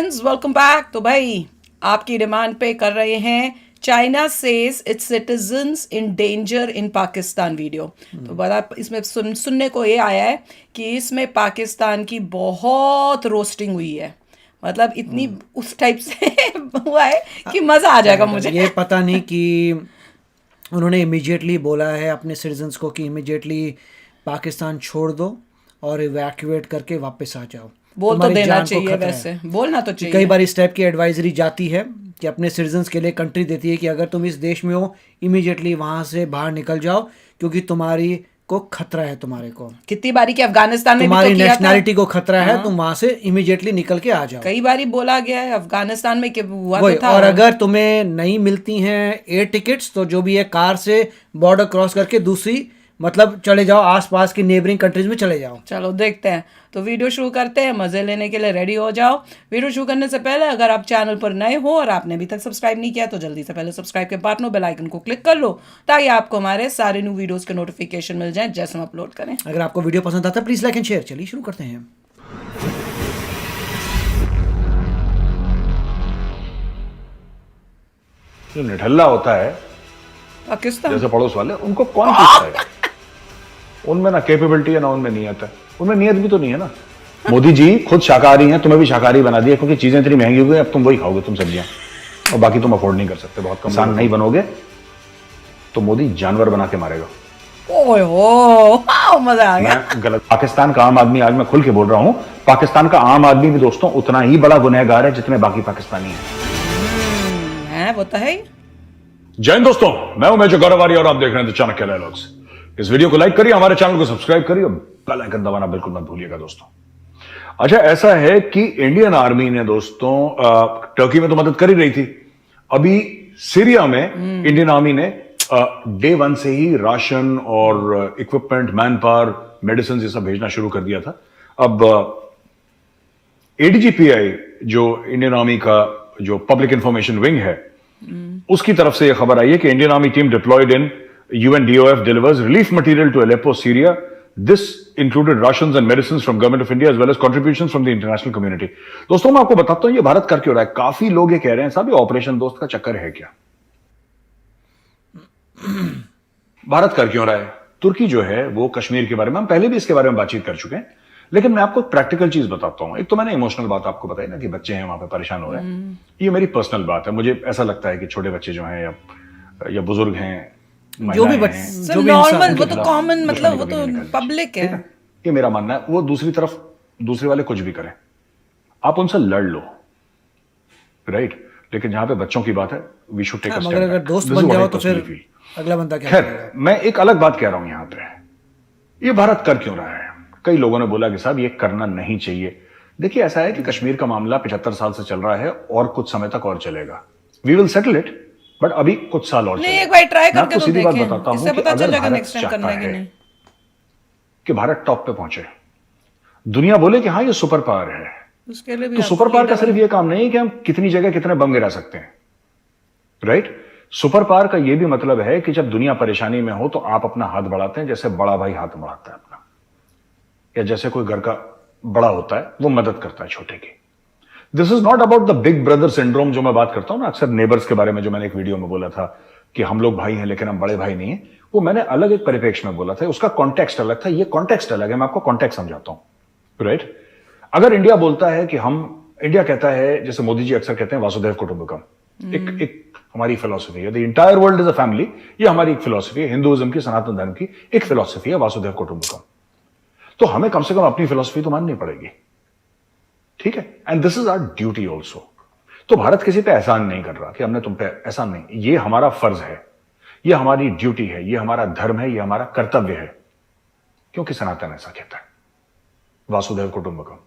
Friends, welcome back. तो भाई आपकी डिमांड पे कर रहे हैं China says it's citizens in danger in Pakistan video. तो बड़ा इसमें सुनने को ये आया है कि इसमें पाकिस्तान की बहुत रोस्टिंग हुई है। मतलब इतनी उस टाइप से हुआ है कि मज़ा आ जाएगा मुझे। ये पता नहीं कि उन्होंने इमिजिएटली बोला है अपने सिटीजन्स को कि इमिजिएटली पाकिस्तान छोड़ दो और इवैक्यूएट करके वापस आ जाओ, बोल तो तुम्हारी देना जान को चाहिए, खतरा वैसे है। बोलना तो कि कई चाहिए। बार इस टाइप की एडवाइजरी जाती है कि अपने सिटीजन्स के लिए कंट्री देती है कि अगर तुम इस देश में हो इमिजिएटली वहाँ से बाहर निकल जाओ, क्योंकि तुम्हारी को खतरा है, तुम्हारे को कितनी बारी कि अफगानिस्तान में भी तो तुम्हारी किया था। नेशनैलिटी को खतरा है, हाँ, तुम वहाँ से इमिजिएटली निकल के आ जाओ। कई बारी बोला गया है अफगानिस्तान में कि हुआ वही, तो था। और अगर तुम्हें नहीं मिलती हैं एयर टिकट्स तो जो भी है कार से बॉर्डर क्रॉस करके दूसरी मतलब चले जाओ, आसपास की नेबरिंग कंट्रीज में चले जाओ। चलो देखते हैं। तो वीडियो शुरू करते हैं, मज़े लेने के लिए रेडी हो जाओ। वीडियो शुरू करने से पहले अगर आप चैनल पर नए हो और आपने अभी तक सब्सक्राइब नहीं किया तो जल्दी से पहले सब्सक्राइब के बटन बेल आइकन को क्लिक कर लो, ताकि आपको हमारे सारे न्यू वीडियोस के नोटिफिकेशन मिल जाएं जैसे हम अपलोड करें। अगर आपको वीडियो पसंद आता है प्लीज लाइक एंड शेयर। चलिए शुरू करते हैं। जो निठल्ला होता है पाकिस्तान जैसे पड़ोस वाले, उनको कौन पूछता है? उनमें ना कैपेबिलिटी है ना उनमें नियत है। उनमें नियत भी तो नहीं है ना। मोदी जी खुद शाकाहारी हैं, तुम्हें भी शाकाहारी बना दिया क्योंकि चीजें इतनी महंगी हो गई, अब तुम वही खाओगे, तुम सब्जियां, और बाकी तुम अफोर्ड नहीं कर सकते। बहुत कम इंसान नहीं बनोगे तो मोदी जानवर बना के मारेगा। ओए हो, मजा आ गया। मैं गलत? पाकिस्तान का आम आदमी, आज मैं खुल के बोल रहा हूं, पाकिस्तान का आम आदमी भी दोस्तों उतना ही बड़ा गुनहगार है जितने बाकी पाकिस्तानी हैं। वो तो है ही। जय हिंद दोस्तों, मैं हूं मेजर गौरव आर्य और आप देख रहे हैं द चाणक्य डायलॉग्स। इस वीडियो को लाइक करिए, हमारे चैनल को सब्सक्राइब करिए और बेल आइकन दबाना बिल्कुल मत भूलिएगा दोस्तों। अच्छा, ऐसा है कि इंडियन आर्मी ने दोस्तों टर्की में तो मदद कर ही रही थी। अभी सीरिया में इंडियन आर्मी ने डे वन से ही राशन और इक्विपमेंट, मैन पावर, मेडिसिन ये सब भेजना शुरू कर दिया था। अब एडीजीपीआई जो इंडियन आर्मी का जो पब्लिक इंफॉर्मेशन विंग है, उसकी तरफ से यह खबर आई है कि Indian army team diploid in UNDOF delivers relief material to Aleppo, Syria. This included rations and medicines from government of India as well as contributions from the international community. दोस्तों मैं आपको बताता हूं ये भारत कर क्यों रहा है। काफी लोग ये कह रहे हैं साहब ये ऑपरेशन दोस्त का चक्कर है क्या। भारत कर क्यों रहा है? तुर्की जो है वो कश्मीर के बारे में हम पहले भी इसके बारे में बातचीत कर चुके हैं, लेकिन मैं आपको प्रैक्टिकल चीज बताता हूं। एक तो मैंने इमोशनल बात आपको बताई ना कि बच्चे हैं वहां पे परेशान हो रहे हैं, ये मेरी पर्सनल बात है। मुझे ऐसा लगता है कि छोटे बच्चे जो हैं या बुजुर्ग हैं, जो भी जो नॉर्मल, वो तो कॉमन, मतलब वो तो पब्लिक है। ये मेरा मानना है। वो दूसरी तरफ दूसरे वाले कुछ भी करें, आप उनसे लड़ लो, राइट, लेकिन जहां पे बच्चों की बात है we should take a step. अगर दोस्त बन जाओ तो फिर अगला बंदा क्या खैर, मैं एक अलग बात कह रहा हूं यहां पे, ये भारत कर क्यों रहा है। कई लोगों ने बोला कि साहब ये करना नहीं चाहिए। देखिए ऐसा है कि कश्मीर का मामला 75 साल से चल रहा है और कुछ समय तक और चलेगा। We will settle it, but अभी कुछ साल और नहीं, एक बार ट्राई करके तो सीधी बात देखें, बताता हूं इससे कि पता अगर चलेगा भारत नेक्स्ट टाइम करना है कि नहीं। कि भारत टॉप पे पहुंचे, दुनिया बोले कि हाँ ये सुपर पावर है, उसके लिए भी तो सुपर पावर का सिर्फ ये काम नहीं है कि हम कितनी जगह कितने बम गिरा सकते हैं, राइट। सुपर पावर का ये भी मतलब है कि जब दुनिया परेशानी में हो तो आप अपना हाथ बढ़ाते हैं, जैसे बड़ा भाई हाथ बढ़ाता है अपना, या जैसे कोई घर का बड़ा होता है वो मदद करता है छोटे की। This is not about the big brother syndrome जो मैं बात करता हूं ना अक्सर नेबर्स के बारे में, जो मैंने एक वीडियो में बोला था कि हम लोग भाई हैं लेकिन हम बड़े भाई नहीं है, वो मैंने अलग एक परिप्रेक्ष्य में बोला था, उसका कॉन्टेक्स्ट अलग था, ये कॉन्टेक्स्ट अलग है। मैं आपको कॉन्टेक्स्ट समझाता हूं, राइट। अगर इंडिया बोलता है कि इंडिया कहता है, जैसे मोदी जी अक्सर कहते हैं वासुदेव कुटुंबकम, एक हमारी फिलॉसफी है, the entire world is a family, ये हमारी एक फिलॉसफी है, हिंदुइज्म की, सनातन धर्म की एक फिलॉसफी है वासुदेव कुटुंबकम। तो हमें कम से कम अपनी फिलॉसफी तो माननी पड़ेगी, ठीक है, and this is our duty also. तो भारत किसी पे एहसान नहीं कर रहा कि हमने तुम पे एहसान नहीं, ये हमारा फर्ज है, ये हमारी ड्यूटी है, ये हमारा धर्म है, ये हमारा कर्तव्य है, क्योंकि सनातन ऐसा कहता है, वासुदेव कुटुंबकम,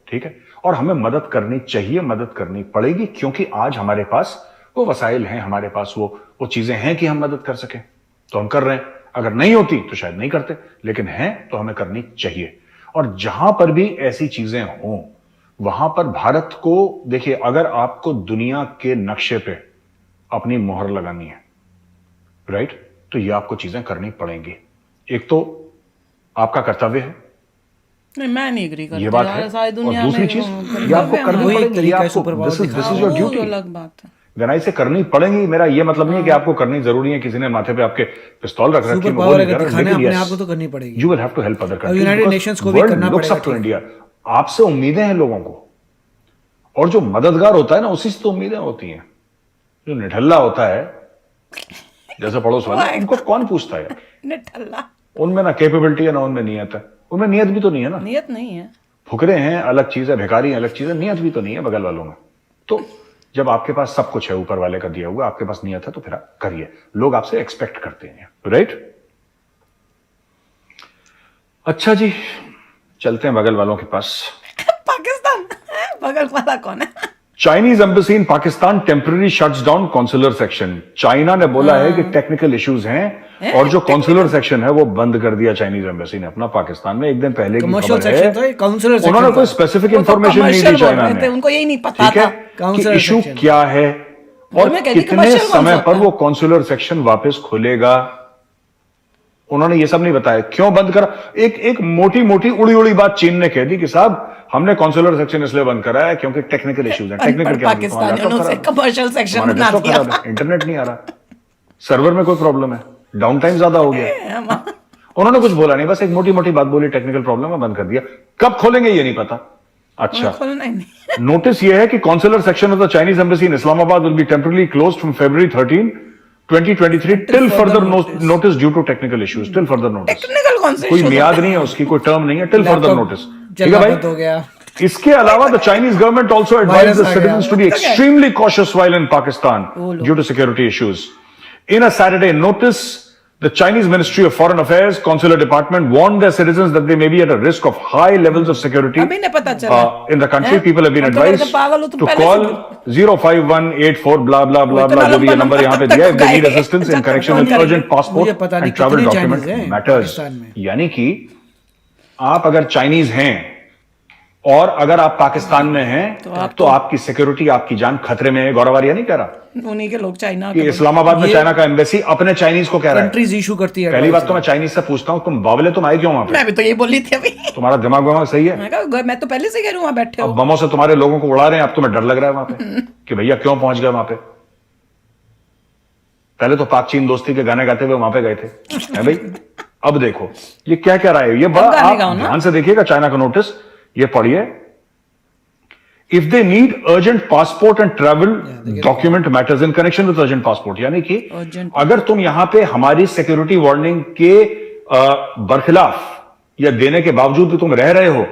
ठीक है। और हमें मदद करनी चाहिए, मदद करनी पड़ेगी, क्योंकि आज हमारे पास वो वसाइल हैं, हमारे पास वो चीजें हैं कि हम मदद कर सकें, तो हम कर रहे हैं। अगर नहीं होती तो शायद नहीं करते, लेकिन हैं तो हमें करनी चाहिए। और जहां पर भी ऐसी चीजें हों वहां पर भारत को, देखिए अगर आपको दुनिया के नक्शे पे अपनी मोहर लगानी है, राइट, तो ये आपको चीजें करनी पड़ेंगी। एक तो आपका कर्तव्य है, नहीं, मैं नहीं एग्री करती ये बात यार, है। सारी और दुनिया दूसरी में चीज वो ये आपको कर्तव्य करनी वही हमारा। एक पड़ेगी, ये तरीका है आपको सुपर पावर दिस इज दिखाने योर वो ड्यूटी। अलग बात है। गनाई से करनी पड़ेगी, मेरा ये मतलब नहीं है कि आपको करनी जरूरी है, किसी ने माथे पे आपके पिस्तौल रख रखी है, सुपर मैं वो पावर नहीं अगर कह रहा, दिखाना है लेकिन अपने yes, आप को तो करनी पड़ेगी। you will have to help other और countries यूनाइटेड because नेशंस को भी world करना looks पड़ेगा, up to ठीक। India। आपसे उम्मीदें हैं लोगों को, और जो मददगार होता है ना उसी से तो उम्मीदें होती हैं। जो निठल्ला होता है जैसे पड़ोस वाला, उनको कौन पूछता है यार? निठल्ला उनमें ना कैपेबिलिटी है ना उनमें नियत है। उनमें नियत भी तो नहीं है ना, नियत नहीं है। फुकरे हैं अलग चीज है, भिखारी हैं अलग चीज है, नियत भी तो नहीं है बगल वालों में। तो जब आपके पास सब कुछ है ऊपर वाले का दिया हुआ, आपके पास नियत है, तो फिर आप करिए, लोग आपसे एक्सपेक्ट करते हैं, राइट। अच्छा जी, चलते हैं बगल वालों के पास। पाकिस्तान बगल वाला कौन है? चाइनीज एम्बेसी इन Pakistan temporary shuts down consular section. China ने बोला है कि टेक्निकल इश्यूज हैं और जो कॉन्सुलर सेक्शन है वो बंद कर दिया चाइनीज एम्बेसी ने अपना पाकिस्तान में। एक दिन पहले की कमर्शियल खबर सेक्शन था, है, ये काउंसलर सेक्शन उन्होंने कोई था। स्पेसिफिक वो तो इंफॉर्मेशन नहीं commercial दी बोल चाइना रहे थे, ने, उनको यही नहीं पता ठीक है, था। कि काउंसलर इशू सेक्शन। क्या है और मैं कहती कितने commercial कौन समय सा पर होता वो कॉन्सुलर सेक्शन वापस खुलेगा। उन्होंने ये सब नहीं बताया, क्यों बंद करा। एक मोटी मोटी उड़ी उड़ी बात चीन ने कह दी कि साहब हमने कॉन्सुलर सेक्शन इसलिए बंद करा है क्योंकि टेक्निकल इश्यूज हैं। टेक्निकल क्या मतलब? पाकिस्तानियों से कमर्शियल सेक्शन हमारा बना डेस्कटॉप दिया। खराब है, इंटरनेट नहीं आ रहा, सर्वर में कोई प्रॉब्लम है, डाउन टाइम ज्यादा हो गया। उन्होंने कुछ बोला नहीं, बस एक मोटी मोटी बात बोली, टेक्निकल प्रॉब्लम है, बंद कर दिया। कब खोलेंगे ये नहीं पता। अच्छा, खोलना ही नहीं। नोटिस ये है कि consular section of the Chinese embassy in Islamabad will be temporarily closed from February 13, 2023 till further notice due to technical issues. Till further notice, technical कौन से कोई issues मियाद होते नहीं है उसकी, कोई टर्म नहीं है, टिल फर्दर नोटिस, ठीक है चलना भाई। बंद हो गया। इसके अलावा the Chinese government also advise the virus आ सिटीजंस गया। To be extremely cautious while in Pakistan due to security issues. In a Saturday notice, the Chinese Ministry of Foreign Affairs Consular Department warned their citizens that they may be at a risk of high levels of security अभी नहीं पता चला। in the country. हैं? People have been हम तो कहते advised पागल हो तुम to पहले call से। 05184 blah blah blah इतना blah, जो भी ये लंबा नंबर यहाँ पे नंबर दिया है, if they तक need गए। assistance in जब तक connection फोन with करेंगे। urgent passport मुझे पता नहीं and travel कितने document Chinese हैं matters। पाकिस्तान में। यानी कि आप अगर चाइनीज हैं और अगर आप पाकिस्तान में हैं तो आपकी सिक्योरिटी, आपकी जान खतरे में है। गौरव आर्या नहीं कह रहा, उन्हीं के लोग चाइना ये के इस्लामाबाद में चाइना का एम्बेसी अपने चाइनीज को कह रहा है। कंट्रीज इशू करती है। पहली बात तो मैं चाइनीज से पूछता हूं, तुम बावले तुम आए क्यों वहां पे? मैं भी तो ये बोली थी अभी। तुम्हारा दिमाग वमाग सही है? मैं कहा मैं तो पहले से कह रही हूँ वहां बैठे अब हो। बमों से तुम्हारे लोगों को उड़ा रहे हैं, अब तुम्हें डर लग रहा है वहां पे कि भैया क्यों पहुंच गए वहां पे। पहले तो पाक चीन दोस्ती के गाने गाते हुए वहां पे गए थे, है भाई। अब देखो ये क्या कह रहा है, ये बड़ा गाने आप गाओ ना। ध्यान से देखिएगा चाइना का नोटिस, ये पढ़िए। If they need urgent passport and travel document matters in connection with urgent passport, यानी कि Urgent अगर तुम यहां पे हमारी सिक्योरिटी वार्निंग के बरखिलाफ या देने के बावजूद भी तुम रह रहे हो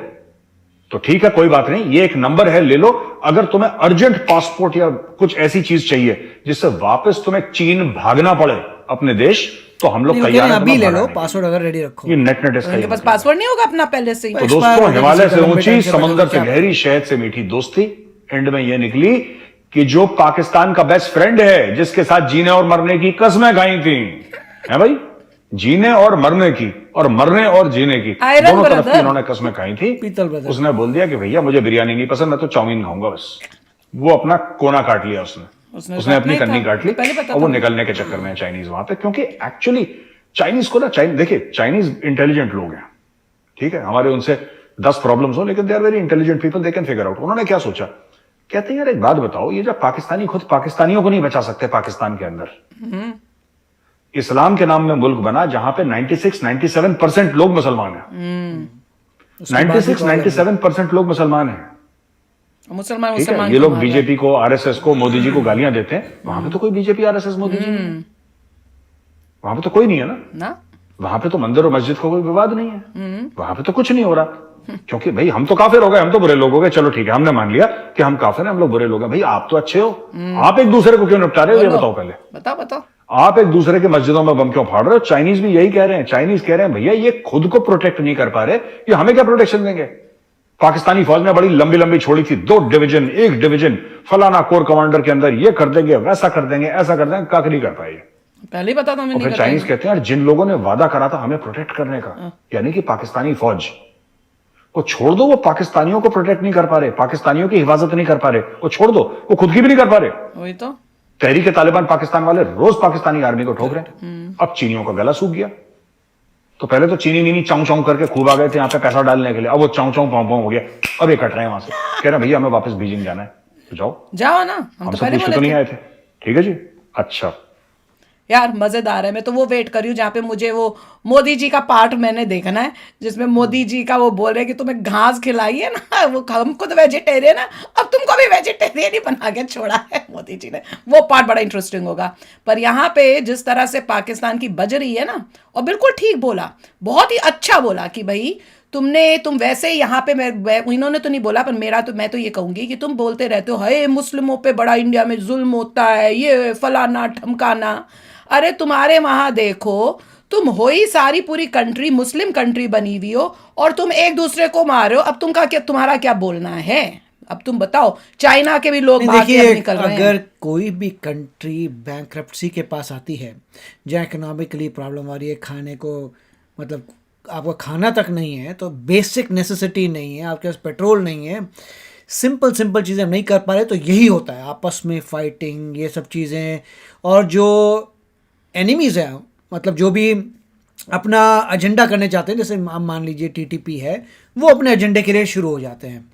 तो ठीक है, कोई बात नहीं, ये एक नंबर है, ले लो। अगर तुम्हें अर्जेंट पासपोर्ट या कुछ ऐसी चीज चाहिए जिससे वापस तुम्हें चीन भागना पड़े अपने देश, तो हम लोग तैयार हैं अभी ले तुम्हें लो, भगाने के। पासवर्ड अगर रेडी रखो। ये नेट नेट उनके पास पासवर्ड नहीं होगा अपना पहले से ही। तो Expire दोस्तों, हो गया हिमालय किसी से का लंबे ऊंची, टाइम से समंदर से बदल गया। गहरी, शहद से मीठी दोस्ती एंड में ये निकली कि जो पाकिस्तान का बेस्ट फ्रेंड है, जिसके साथ जीने और मरने की कस्में खाई थी, है भाई, जीने और मरने की, और मरने और जीने की, Iron दोनों तरफ brother। की इन्होंने कस्में खाई थी। पीतल ब्रदर। उसने बोल दिया कि भैया मुझे बिरयानी नहीं पसंद, मैं तो चाउमीन खाऊंगा बस। वो अपना कोना काट लिया उसने उसने अपनी काटना ही कन्नी था। काट ली पहले पता और वो था। निकलने के चक्कर में है चाइनीज वहां पे, क्योंकि एक्चुअली चाइनीज को ना, देखिए चाइनीज इंटेलिजेंट लोग हैं, ठीक है, हमारे उनसे 10 प्रॉब्लम्स हो, लेकिन they are very intelligent people, they can figure out. उन्होंने क्या सोचा, कहते हैं यार एक बात बताओ, ये जब पाकिस्तानी खुद पाकिस्तानियों को नहीं बचा सकते पाकिस्तान के अंदर, इस्लाम के नाम में मुल्क बना जहां पे 96-97% लोग मुसलमान हैं, 96-97% लोग मुसलमान हैं, मुसलमान ठीक है। मुसलमान ये को लोग मार बीजेपी को, आरएसएस को, मोदी जी को गालियां देते हैं, वहां पे तो कोई बीजेपी आरएसएस मोदी जी नहीं है। वहां पे तो कोई नहीं है ना, ना। वहां पे तो मंदिर और मस्जिद का कोई विवाद नहीं है, वहां पे तो कुछ नहीं हो रहा, क्योंकि भाई हम तो काफिर हो गए, हम तो बुरे लोग हो गए, चलो ठीक है, हमने मान लिया कि हम काफिर हैं, हम लोग बुरे लोग हैं। भाई आप तो अच्छे हो, आप एक दूसरे को क्यों निपटा रहे हो, ये बताओ पहले। बताओ आप एक दूसरे के मस्जिदों में बम क्यों फाड़ रहे हो? चाइनीज भी यही कह रहे हैं, चाइनीज कह रहे हैं भैया ये खुद को प्रोटेक्ट नहीं कर पा रहे, ये हमें क्या प्रोटेक्शन देंगे। पाकिस्तानी फौज ने बड़ी लंबी लंबी छोड़ी थी, 2 डिवीजन, 1 डिवीजन, फलाना कोर कमांडर के अंदर ये कर देंगे, वैसा कर देंगे, ऐसा कर देंगे, काक नहीं कर पाए। पहले ही बता था मैं और नहीं फिर करता। चाइनीज कहते हैं यार जिन लोगों ने वादा करा था हमें प्रोटेक्ट करने का, यानी कि पाकिस्तानी फौज को छोड़ दो, वो पाकिस्तानियों को प्रोटेक्ट नहीं कर पा रहे, पाकिस्तानियों की हिफाजत नहीं कर पा रहे, वो छोड़ दो, वो खुद की भी नहीं कर पा रहे। वही तो। तहरीक तालिबान पाकिस्तान वाले रोज पाकिस्तानी आर्मी को ठोक रहे हैं। अब चीनियों का गला सूख गया, तो पहले तो चीनी नीनी चाऊ चाऊ करके खूब आ गए थे यहाँ पे पैसा डालने के लिए, अब वो चाऊ चाऊ पाऊ पाऊ हो गया, अब ये कट रहे हैं वहां से, कह रहे भैया हमें वापस बीजिंग जाना है, तो जाओ ना, हम हम तो सब पहले पूछते तो बोले नहीं थे। आए थे। ठीक है जी, अच्छा। यार मजेदार है। मैं तो वो वेट कर रही हूँ जहाँ पे मुझे वो मोदी जी का पार्ट मैंने देखना है, जिसमें मोदी जी का वो बोल रहे हैं कि तुम्हें घास खिलाई है ना, वो हमको तो वेजिटेरियन है, अब तुमको भी वेजिटेरियन ही बना के छोड़ा है मोदी जी ने। वो पार्ट बड़ा इंटरेस्टिंग होगा। पर यहाँ पे जिस तरह से पाकिस्तान की बज रही है ना, और बिल्कुल ठीक बोला, बहुत ही अच्छा बोला कि भाई तुम वैसे ही यहाँ पे इन्होंने तो नहीं बोला, पर मैं तो ये कहूंगी कि तुम बोलते रहते हो हाय मुस्लिमों पे बड़ा इंडिया में जुल्म होता है, ये फलाना ठमकाना। अरे तुम्हारे वहां देखो, तुम हो ही सारी पूरी कंट्री मुस्लिम कंट्री बनी हुई हो, और तुम एक दूसरे को मार रहे हो। अब तुम्हारा क्या बोलना है? अब तुम बताओ, चाइना के भी लोग भाग के अब निकल रहे हैं। अगर कोई भी कंट्री बैंकरप्सी के पास आती है, जहाँ इकोनॉमिकली प्रॉब्लम आ रही है, खाने को मतलब आपका खाना तक नहीं है, तो बेसिक नेसेसिटी नहीं है, आपके पास पेट्रोल नहीं है, सिंपल सिंपल चीज़ें नहीं कर पा रहे, तो यही होता है, आपस में फाइटिंग, ये सब चीज़ें। और जो एनिमीज़ हैं, मतलब जो भी अपना एजेंडा करने चाहते हैं, जैसे आप मान लीजिए टीटीपी है, वो अपने एजेंडे के लिए शुरू हो जाते हैं।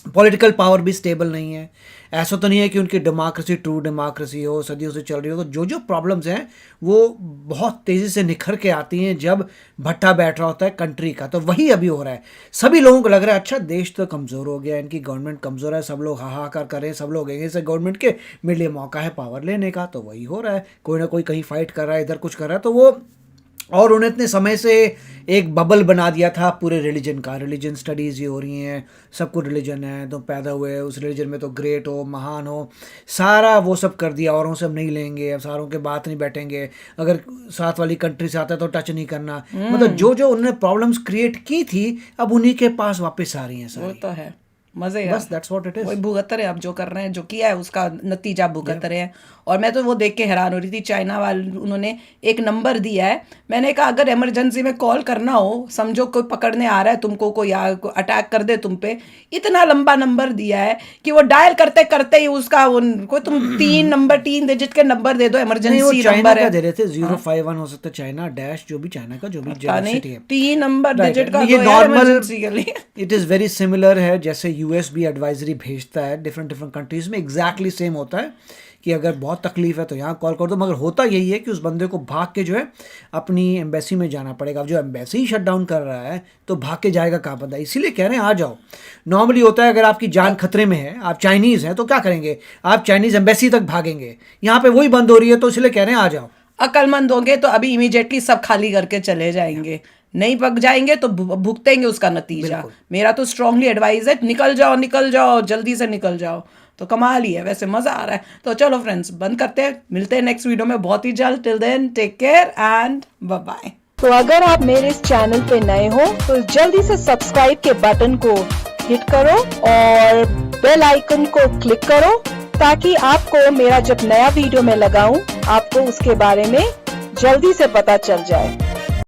पॉलिटिकल पावर भी स्टेबल नहीं है, ऐसा तो नहीं है कि उनकी डेमोक्रेसी ट्रू डेमोक्रेसी हो, सदियों से चल रही हो। तो जो प्रॉब्लम्स हैं वो बहुत तेज़ी से निखर के आती हैं जब भट्टा बैठ रहा होता है कंट्री का। तो वही अभी हो रहा है। सभी लोगों को लग रहा है अच्छा देश तो कमज़ोर हो गया, इनकी गवर्नमेंट कमज़ोर है, सब लोग हाहाकार कर रहे हैं, सब लोग अगेंस्ट गवर्नमेंट के, मेरे लिए मौका है पावर लेने का। तो वही हो रहा है, कोई ना कोई कहीं फाइट कर रहा है, इधर कुछ कर रहा है। तो वो, और उन्हें इतने समय से एक बबल बना दिया था पूरे रिलीजन का, रिलीजन स्टडीज़ ये हो रही हैं, सबको रिलीजन है, तो पैदा हुए उस रिलीजन में तो ग्रेट हो, महान हो, सारा वो सब कर दिया। औरों से हम नहीं लेंगे, अब सारों के बात नहीं बैठेंगे, अगर साथ वाली कंट्री से आता है तो टच नहीं करना। मतलब जो जो उन्होंने प्रॉब्लम्स क्रिएट की थी, अब उन्हीं के पास वापस आ रही हैं वो सारी। तो है, मजे है। बस दैट्स व्हाट इट इज। वही भुगत रहे हैं, अब जो कर रहे हैं, जो किया है उसका नतीजा भुगत रहे हैं। और मैं तो वो देख के हैरान हो रही थी, चाइना वाले उन्होंने एक नंबर दिया है। मैंने कहा अगर इमरजेंसी में कॉल करना हो, समझो कोई पकड़ने आ रहा है तुमको, कोई अटैक कर दे तुम पे, इतना लंबा नंबर दिया है कि वो डायल करते करते ही उसका उनको तुम 3 डिजिट के नंबर दे दो, इमरजेंसी नंबर है। दे रहे थे 051 हो सकता है, चाइना डैश, जो भी चाइना का जो भी सिटी है, 3 नंबर डिजिट का ये दो यार नॉर्मल इमरजेंसी के लिए। इट इज़ वेरी सिमिलर है, जैसे यूएस भी एडवाइजरी भेजता है डिफरेंट डिफरेंट कंट्रीज में, एग्जैक्टली सेम होता है कि अगर बहुत तकलीफ है तो यहाँ कॉल कर दो। मगर होता यही है कि उस बंदे को भाग के जो है अपनी एम्बेसी में जाना पड़ेगा। अब जो एम्बेसी शट डाउन कर रहा है तो भाग के जाएगा कहाँ बंदा, इसीलिए कह रहे हैं आ जाओ। नॉर्मली होता है अगर आपकी जान खतरे में है, आप चाइनीज़ हैं, तो क्या करेंगे, आप चाइनीज़ एम्बेसी तक भागेंगे। यहाँ पे वही बंद हो रही है, तो इसलिए कह रहे हैं आ जाओ। अक्लमंद होंगे तो अभी इमीडिएटली सब खाली करके चले जाएंगे, नहीं पक जाएंगे तो भुगतेंगे उसका नतीजा। मेरा तो स्ट्रांगली एडवाइस है, निकल जाओ, जल्दी से निकल जाओ। तो कमाल ही है, वैसे मजा आ रहा है। तो चलो फ्रेंड्स, बंद करते हैं, मिलते हैं नेक्स्ट वीडियो में बहुत ही जल्द। Till then take care and bye bye. तो अगर आप मेरे इस चैनल पे नए हो तो जल्दी से सब्सक्राइब के बटन को हिट करो और बेल आइकन को क्लिक करो, ताकि आपको मेरा जब नया वीडियो मैं लगाऊं आपको उसके बारे में जल्दी से पता चल जाए।